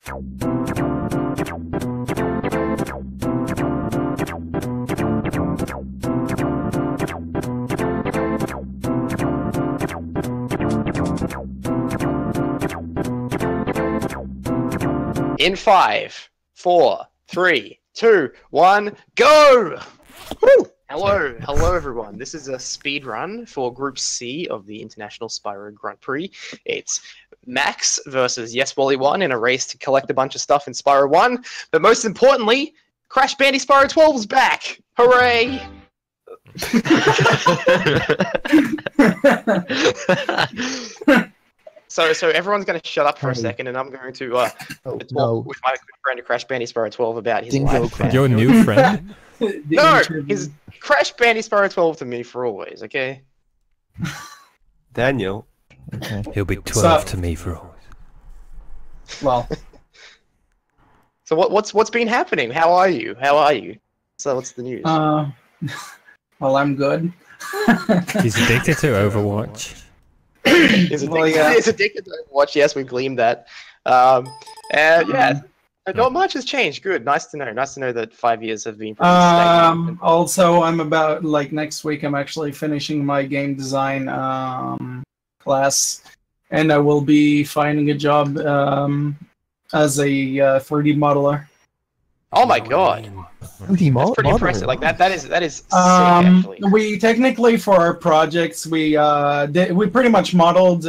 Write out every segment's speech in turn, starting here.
In 5, 4, 3, 2, 1, go! Woo! Hello everyone. This is a speed run for Group C of the International Spyro Grand Prix. It's Max versus Yes Wally 1 in a race to collect a bunch of stuff in Spyro 1. But most importantly, Crash Bandy Spyro 12 is back! Hooray! So everyone's going to shut up for a second, and I'm going to talk with my good friend Crash Bandy Spyro 12 about his life. Your new friend? No, his Crash Bandy Spyro 12 to me for always. Okay. Daniel. Okay. He'll be 12 to me for always. Well. So what's been happening? How are you? So what's the news? Well, I'm good. He's addicted to Overwatch. He's addicted to Overwatch. Yes, we gleaned that. Yeah. Not much has changed. Good. Nice to know. Nice to know that 5 years have been pretty stagnant. Also, I'm about, next week, I'm actually finishing my game design class, and I will be finding a job as a 3D modeler. Oh my god. That's pretty impressive. That is sick, actually. We technically, for our projects, we pretty much modeled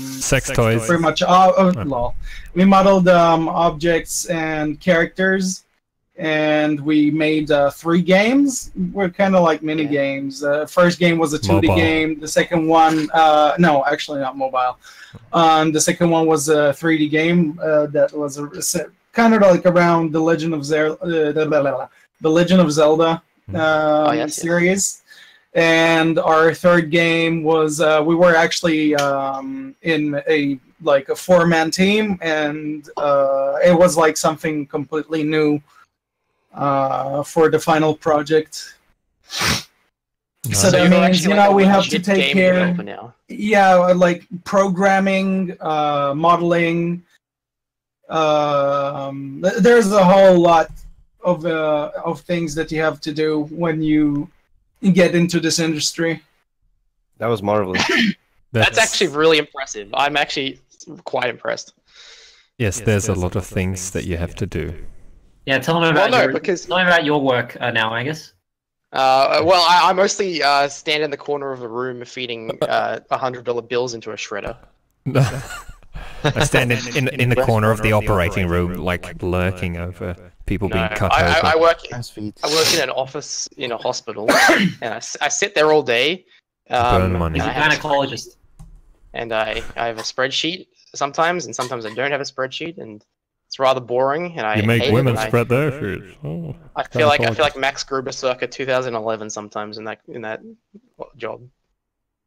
sex toys. Pretty much lol. We modeled objects and characters, and we made 3 games. We're kind of like mini games. First game was a 2D game. The second one, no, actually not mobile. The second one was a 3D game that was kind of like around the Legend of Zelda series. And our third game was we were actually in a 4-man team, and it was like something completely new for the final project. So that means, we have to take care. Yeah, like programming, modeling. There's a whole lot of things that you have to do when you get into this industry. That was marvelous. That's actually really impressive. I'm actually quite impressed. Yes, there's a lot of things that you have to do. Yeah, tell them about tell me about your work now, Angus. Well, I mostly stand in the corner of the room feeding $100 bills into a shredder. I stand in the corner of the operating room, lurking over people being cut open. I work in an office in a hospital, and I sit there all day. Burn money. He's a gynecologist. And I have a spreadsheet sometimes, and sometimes I don't have a spreadsheet, and it's rather boring. And you make women spread their shit. Oh, I feel like Max Gruber circa 2011 sometimes in that job.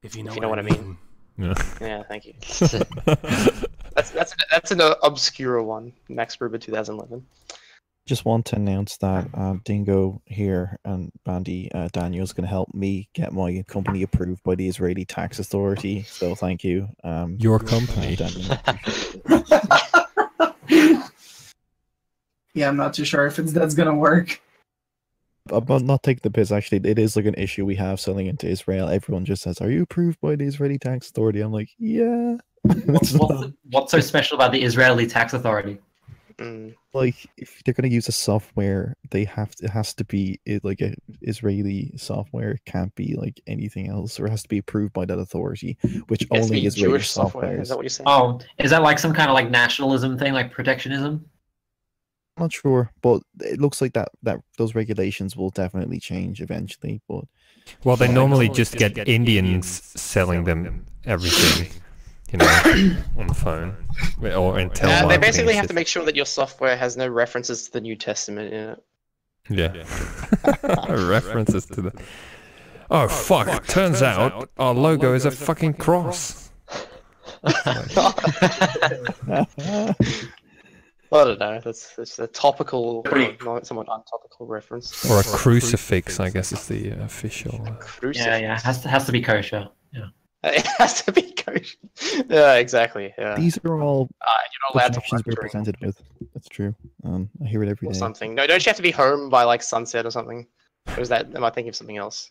If you know what I mean. Yeah, thank you. That's an obscure one, Max Gruber 2011. Just want to announce that Dingo here and Bandy Daniel's going to help me get my company approved by the Israeli Tax Authority. So thank you. Your company. Yeah, I'm not too sure if that's going to work. I'm not taking the piss, actually. It is an issue we have selling into Israel. Everyone just says, "Are you approved by the Israeli Tax Authority?" I'm like, yeah. What's so special about the Israeli Tax Authority? If they're going to use a software, it has to be like a Israeli software. It can't be like anything else, or it has to be approved by that authority, which only Israeli Jewish software. Is that what you're saying? Oh, is that like some kind of nationalism thing, like protectionism? I'm not sure, but it looks like that those regulations will definitely change eventually. But well, they normally just get Indians selling them everything, on the phone or in telemarketing. They basically have to make sure that your software has no references to the New Testament in it. Yeah, references to the. Oh fuck! Turns out our logo is a fucking cross. I don't know. That's a topical, somewhat untopical reference. Or a crucifix, I guess, is the official. Yeah, has to be kosher. Yeah. It has to be kosher. Yeah, exactly. Yeah. These are all you're not allowed to options we're drink presented with. That's true. I hear it every or day. something. No, don't you have to be home by like sunset or something? Or is that? Am I thinking of something else?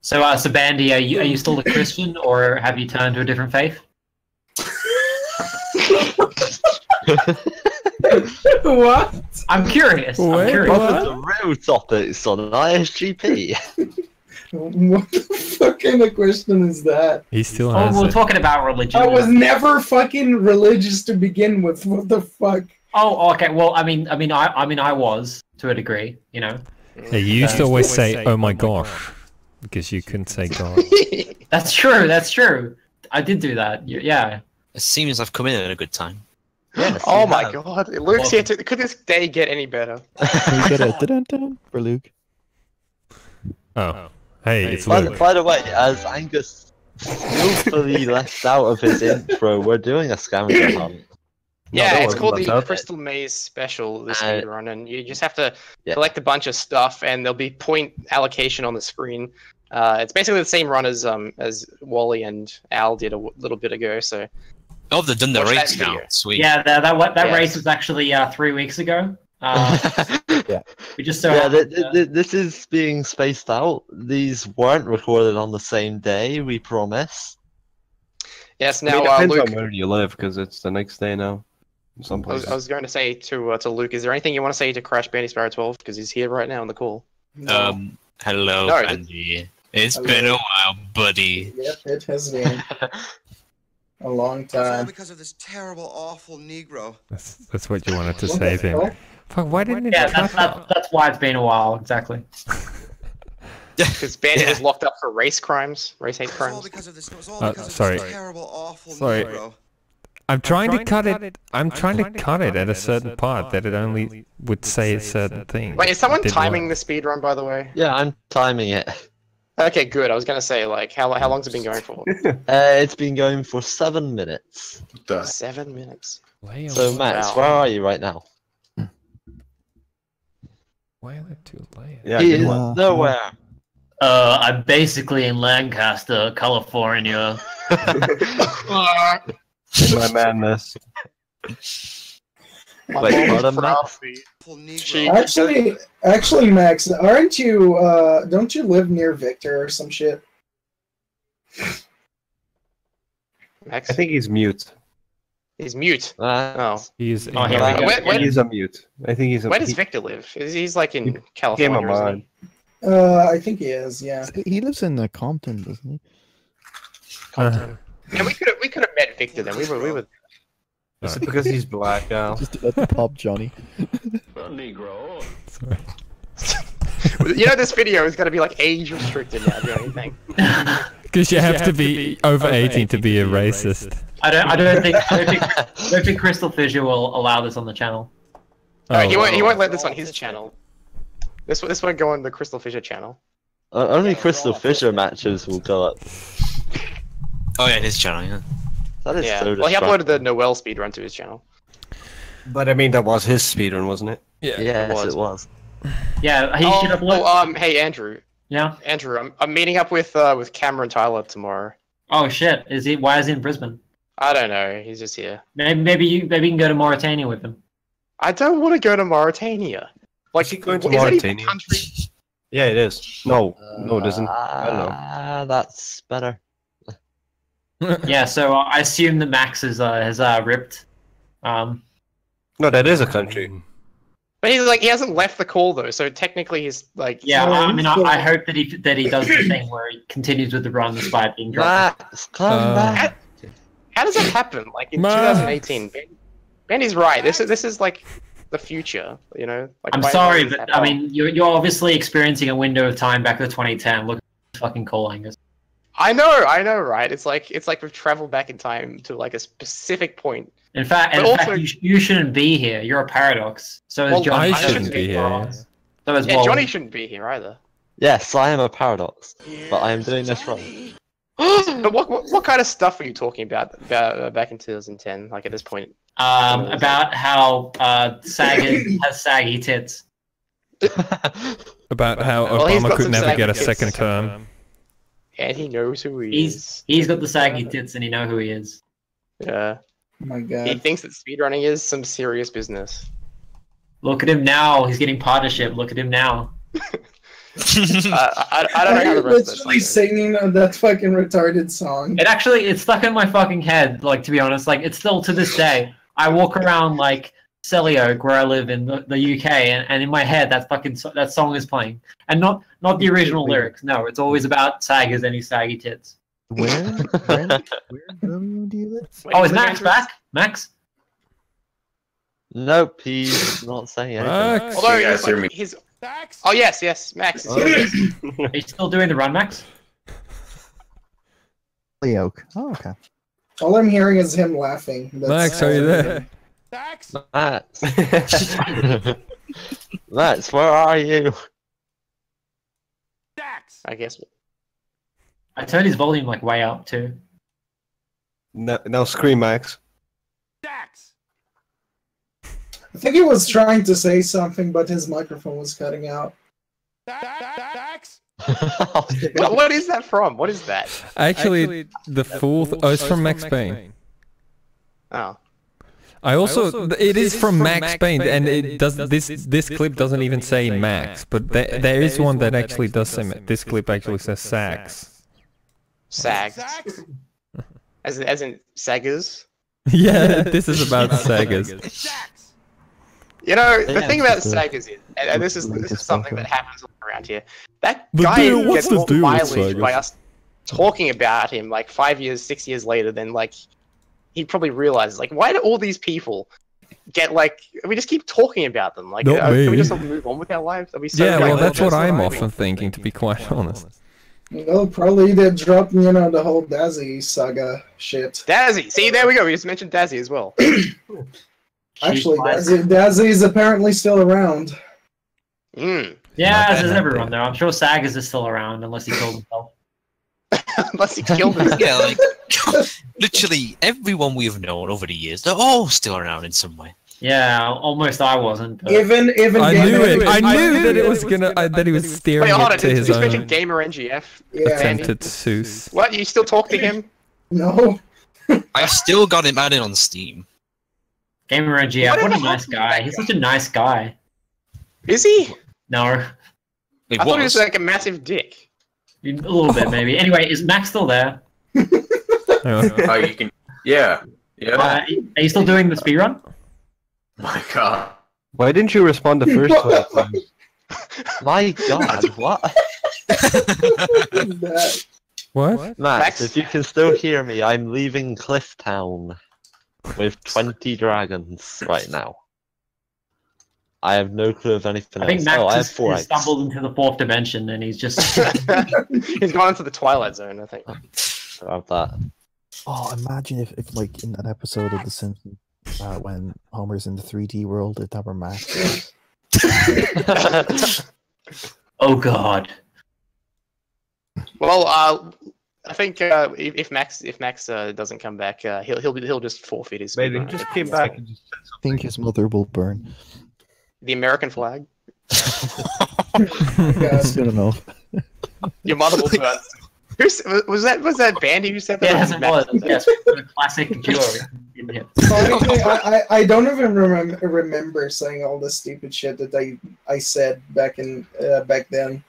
So Bandy, are you still a Christian, or have you turned to a different faith? What? I'm curious. I'm curious. What is the real topics on ISGP? What the fuck kind of question is that? He still Oh, has we're it. talking about religion. I was never fucking religious to begin with. What the fuck? Oh, okay. Well, I mean, I was to a degree, you know. Yeah, you used to always say, "Oh my gosh," because you couldn't say God. That's true. That's true. I did do that. Yeah. It seems I've come in at a good time. Yes, Oh you my have. god, Luke's here too. Could this day get any better? Can we get a dun-dun-dun for Luke? Oh, hey, it's By, Luke. by the way, as Angus skillfully left out of his intro, we're doing a scavenger hunt. Yeah, that it's wasn't called left the out. Crystal Maze Special, the Uh, speedrun, and you just have to Yeah. collect a bunch of stuff, and there'll be point allocation on the screen. It's basically the same run as Wally and Al did a little bit ago. So Oh, they've done the Watch that race now. video. Sweet. Yeah. That Yes. race was actually 3 weeks ago. We just so Yeah, happened, this is being spaced out. These weren't recorded on the same day, we promise. yes, I now mean, it depends Luke. on where you live, because it's the next day now. In some I was, places. I was going to say to Luke, is there anything you want to say to Crash Bandy Sparrow 12 because he's here right now on the call? Hello, No, Andy. It's Hello. been a while, buddy. Yep, it has been a long It's all time. because of this terrible, awful Negro. That's what you wanted to What say the to him. hell? Fuck, why didn't it yeah, cut that's why it's been a while. Exactly. Because Bandy was locked up for race crimes, race hate It's all crimes. because of this. It was all because of sorry. this terrible, awful Sorry. Negro. I'm trying to cut it. I'm trying to cut it at a certain part that it only would say a certain thing. Wait, is someone Didn't timing work. the speedrun, by the way? Yeah, I'm timing it. Okay, good. I was going to say, like, how long's it been going for? It's been going for 7 minutes. 7 minutes. So, Max, Wow. where are you right now? Why are there two layers? Yeah, He good is one. nowhere. I'm basically in Lancaster, California. In my madness. My Wait, mom pardon, was Max? Awful Negro. She- Actually, Max, aren't you? Don't you live near Victor or some shit? Max? I think he's mute. He's mute. Oh. He's Oh, here we go. Where He's a mute. I think he's a. does he- Victor live? He's like in Game California, of isn't mine. he? I think he is. Yeah. He lives in Compton, doesn't he? Yeah, we could have met Victor then. We were. Is it because he's black now? Just let the pop Johnny. Sorry. You know, this video is going to be like age restricted now. Do anything? Because you have to be over 18 to be a racist. I don't think Crystal Fissure will allow this on the channel. He won't let this on his channel. This won't go on the Crystal Fissure channel. Only Crystal Fisher matches will go up. Oh yeah, his channel. Yeah. That is Yeah. so Well, he uploaded the distracting. Noel speedrun to his channel. But I mean, that was his speedrun, wasn't it? Yes, it was. Yeah, he should upload. Hey Andrew. Yeah. Andrew, I'm meeting up with Cameron Tyler tomorrow. Oh shit! Is he? Why is he in Brisbane? I don't know. He's just here. Maybe you can go to Mauritania with him. I don't want to go to Mauritania. Like, Is he going to is it even a Mauritania? country? Yeah, it is. No, it isn't. I don't know. That's better. Yeah. So I assume that Max has ripped. No, that is a country. But he's like, he hasn't left the call though, so technically he's like. Yeah. So- I mean, I hope that he does the thing where he continues with the run despite being dropped. Max, come back. How does that happen? Like in 2018, Benny's right. This is like the future, you know. Like, I'm why- sorry, why does but that I mean, you're obviously experiencing a window of time back to 2010. Look at the fucking call Angus. I know, right? It's like we've traveled back in time to like a specific point. In fact, But also- you shouldn't be here. You're a paradox. So is Well, Johnny. I shouldn't be here. So is Yeah, Wally. Johnny shouldn't be here either. Yes, I am a paradox, but I am doing this wrong. But what kind of stuff were you talking about back in 2010? Like at this point, About how Sagan has saggy tits. About how Well, he's Obama got could some never get a saggy second tits. term. And he knows who he is. He's got the saggy tits, and he know who he is. Yeah. Oh my He god. thinks that speedrunning is some serious business. Look at him now. He's getting partnership. Look at him now. I don't know Why how are the you rest of literally this singing that fucking retarded song? It's stuck in my fucking head. Like, to be honest, like it's still to this day. I walk around like Selly Oak, where I live in the UK, and in my head that song is playing, and not the original lyrics. No, it's always about saggers and his saggy tits. Where do you live? Oh, is Max back? Max? Nope, he's not saying anything. Max. Although You guys hear me? his oh yes, Max is here. Are you still doing the run, Max? Oak. Oh, okay. All I'm hearing is him laughing. That's Max, are you there? Max. Max, where are you? I guess. I turned his volume like way up too. Now scream, Max. I think he was trying to say something, but his microphone was cutting out. What is that from? What is that? Actually, the fourth. Oh, it's from Max Payne. Oh. I also, it is from Max Payne, and it does this clip doesn't even say Max, but there is one that actually does say. This clip actually says Sax. Sags. As in saggers. Yeah, this is about saggers. You know, the Yeah, thing about it's saggers is, and this is something that happens around here. That The guy deal- what's gets the more deal with mileage by saggers? us talking about him like 5 years, 6 years later than like he probably realizes like why do all these people get like we just keep talking about them like Not can we me. just move on with our lives? Are we so Yeah, well, like, that's what I'm right. often thinking, to be quite honest. Well, probably they dropped, the whole Dazzy saga shit. Dazzy, see there we go. We just mentioned Dazzy as well. Actually, Dazzy is apparently still around. Mm. Yeah, as bad, is not everyone bad. though. I'm sure Saggers is still around unless he killed himself. Unless he killed himself. Yeah, like literally everyone we've known over the years, they're all still around in some way. Yeah, almost I wasn't. But... Even I Game knew it. Engine- I knew that it was gonna. that he was steering Wait, hold it on. to Did his you mention own Gamer NGF? Yeah. attempted Seuss. What? You still talk to him? No. I've still got him added on Steam. Gamer NGF, what a Whatever nice guy. He's such a nice guy. Is he? No, It I thought he was. was like a massive dick. a little bit maybe. Anyway, is Max still there? Hang on. Oh, you can. Yeah. Yeah. Are you still doing the speedrun? My God. Why didn't you respond the first time? My God, what? That- What? Max, Max? if you can still hear me, I'm leaving Clifftown with 20 dragons right now. I have no clue of anything I think else. Max Oh, I have has 4 eggs. stumbled into the fourth dimension and he's just. He's gone into the Twilight Zone, I think. I have that. Oh, imagine if like in that episode of The Simpsons, when Homer's in the 3D world, if that were Max. Oh God. Well, I think if Max doesn't come back, he'll just forfeit his. Maybe he speedrun. just came back and just said I think his mother will burn. The American flag. That's good enough. Your mother will burn. Was that Bandy who said that? Yes, Or it Max? was. Yes, the classic duo. in here. Honestly, I don't even remember saying all the stupid shit that I said back then.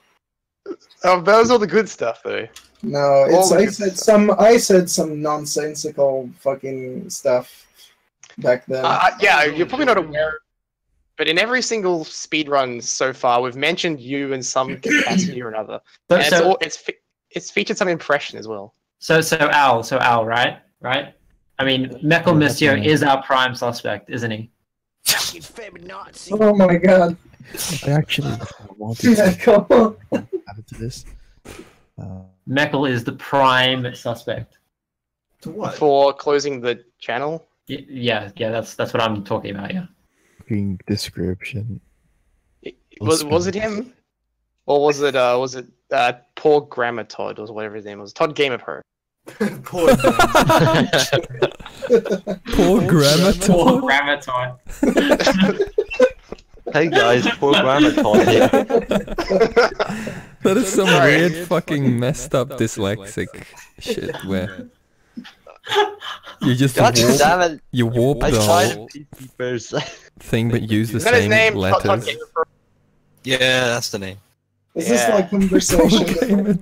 Oh, that was all the good stuff, though. No, it's the I good said stuff. I said some nonsensical fucking stuff back then. Yeah, you're probably not aware, but in every single speedrun so far, we've mentioned you in some capacity or another. And it's featured some impression as well. So Al, right? I mean, Mekl Mistio is our prime suspect, isn't he? Oh my god. I actually wanted to Mekl. add to this. Mekl is the prime suspect. To what? For closing the channel. Yeah, that's what I'm talking about. Yeah. Fucking description. Was it him, or was it poor Grammar Todd or whatever his name was? Todd Game of Her. Poor Poor grammar. Poor grammar time. Hey guys, poor Grammar Todd here. That is some weird fucking messed up dyslexic shit where you just God damn it! you warp I the tried whole first. thing but use the Is that his same name? letters. Yeah, that's the name. Is this like conversation?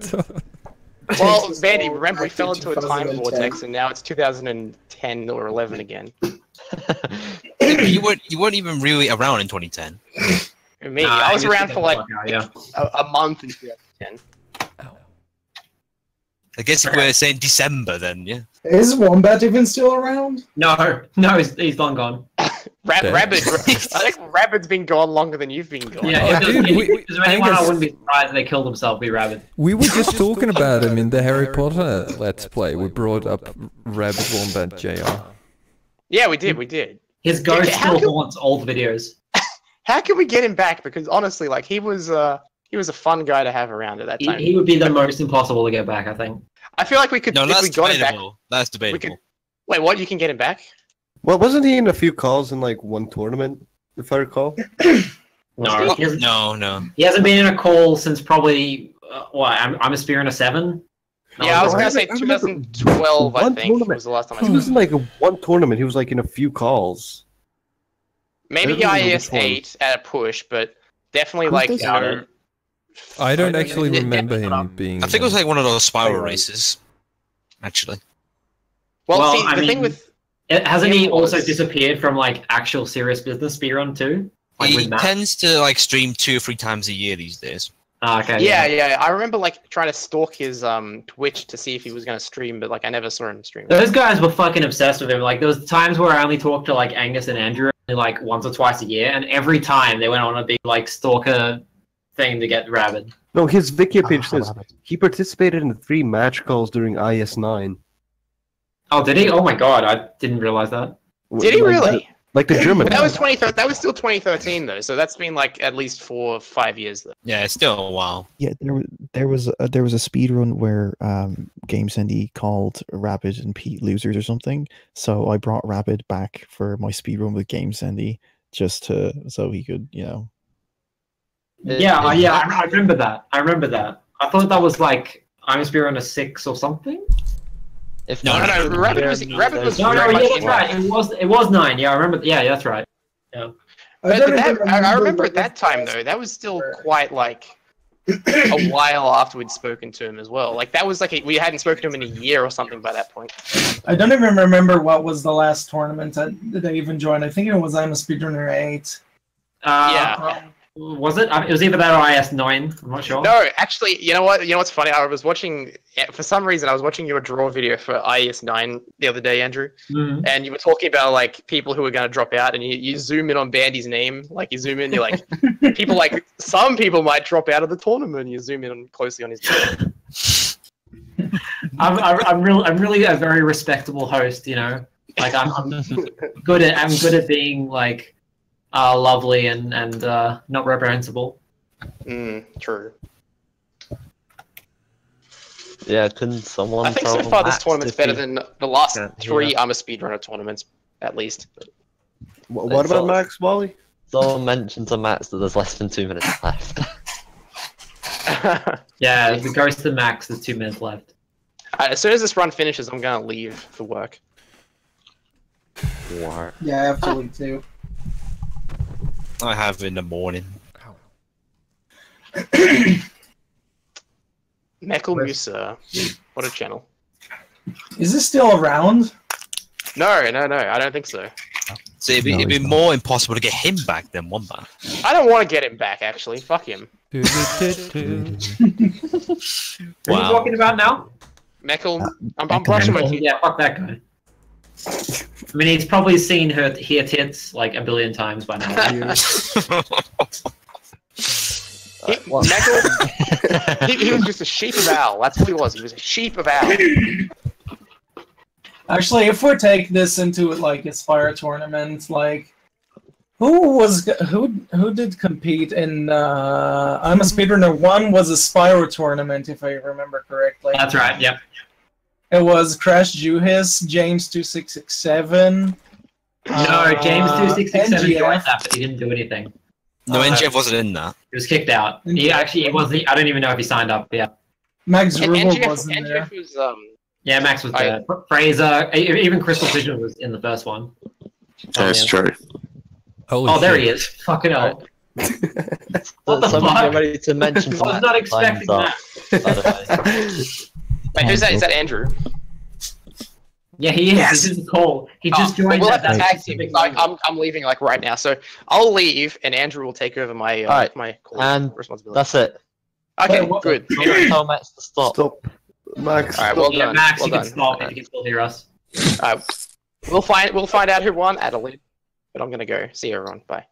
Well, Vandy, remember we fell into a time vortex, and now it's 2010 or 11 again. You weren't even really around in 2010. Me, I was around for like Yeah. a month in 2010. I guess if we're saying December, then yeah. Is Wombat even still around? No, he's long gone. Rabbit, I think Rabbit's been gone longer than you've been gone. Yeah, Dude, if there's anyone I Angus- wouldn't be surprised if they killed themselves, be Rabbit. We were just talking about him in the Harry Potter Let's Play. We brought up Rabbit Wombat JR. Yeah, we did. His ghost how still can- haunts old videos. How can we get him back? Because honestly, like he was a fun guy to have around at that time. He would be the most impossible to get back, I think. I feel like we could, No, if that's we got him back, debatable. That's debatable. wait, what? You can get him back? Well, wasn't he in a few calls in like one tournament, if I recall? No, he hasn't, No. he hasn't been in a call since probably, I'm a Spear in a 7? Yeah, I was no, gonna say I remember 2012. I one think tournament. was the last time I He saw was him. in like one tournament. He was like in a few calls. Maybe I don't remember IS which one. 8 at a push, but definitely Who like does no. I don't actually Yeah, remember him being. I think it was like one of those spiral Right. races. Actually, Well, Well, see, I the thing mean- with Hasn't he Him also was- disappeared from like actual serious business Spearrun too? Like he with Matt? tends to like stream 2 or 3 times a year these days. Ah, okay. yeah, I remember like trying to stalk his Twitch to see if he was gonna stream, but like I never saw him stream. Those guys were fucking obsessed with him. Like there was times where I only talked to like Angus and Andrew only, like once or twice a year, and every time they went on a big like stalker thing to get rabid. No, his Wiki page Ah, says he participated in 3 match calls during IS9. Oh, did he? Oh my god, I didn't realize that. Did he really? Like the German. But that was 2013. That was still 2013 though, so that's been like at least 4 or 5 years though. Yeah, it's still a while. Yeah, there was a speed run where Games Indie called Rapid and Pete losers or something. So I brought Rapid back for my speed run with Games Indie just so he could, you know. Yeah, I remember that. I thought that was like I'm a Spearrun a 6 or something. If No, not, no, Rabbit was No, very yeah, much that's in right. It was 9. Yeah, I remember. Yeah, that's right. But I remember at that time though, that was still quite like a while after we'd spoken to him as well. Like that was like we hadn't spoken to him in a year or something by that point. I don't even remember what was the last tournament that I even joined. I think it was I'm a Speedrunner 8. Yeah. Was it? It was either that or IS9. I'm not sure. No, actually, you know what? You know what's funny? I was watching, for some reason, I was watching your draw video for IS9 the other day, Andrew, and you were talking about like people who were going to drop out, and you zoom in on Bandy's name, like you zoom in, you're like, people like some people might drop out of the tournament. You zoom in on closely on his name. I'm really a very respectable host. You know, like I'm good at being like lovely and not reprehensible. True. Yeah, couldn't someone? I think so tell far this Max tournament's if better he- than the last can't 3 hear? I'm a Speedrunner tournaments, at least. What about Max, Wally? Someone mentioned to Max that there's less than 2 minutes left. Yeah, if it goes to max, there's 2 minutes left. As soon as this run finishes, I'm gonna leave for work. War. Yeah, I have to leave too. I have in the morning. Meckle Musa, what a channel. Is this still around? No, I don't think so. So it'd be more impossible to get him back than Wombat. I don't want to get him back, actually. Fuck him. What are you talking about now? Meckle, I'm brushing my teeth. Yeah, fuck that guy. I mean, he's probably seen her tits like a billion times by now. Meckle, he was just a sheep of owl. That's what he was. He was a sheep of owl. Actually, if we take this into like Aspire tournament, like who did compete in I'm a Speedrunner 1 was a Spyro tournament, if I remember correctly. That's right. Yep. It was Crash Juhis, James 2667. No, James 2667 NGF. joined that, but he didn't do anything. No, NGF wasn't in that. He was kicked out. He wasn't. I don't even know if he signed up. Yeah. Max And Rubel wasn't there. NGF was Yeah, Max was there. Fraser, even Crystal Vision was in the first one. That's true. Holy Oh, there shit. he is. Fucking hell. What the Somebody fuck? get ready to mention I was not expecting that. Wait, who's that? Is that Andrew? Yeah, he is. This is the call. He just joined. We'll at have to that tag team. specific Like, moment. I'm leaving like right now, so I'll leave and Andrew will take over my Alright, my call and responsibility. that's it. Okay, Wait, what- good. Tell Max to stop. Stop. Max. All right, well Yeah, done. Max, well you can done. stop if you can still hear us. We'll find out who won, Adelaide. But I'm gonna go. See you, everyone. Bye.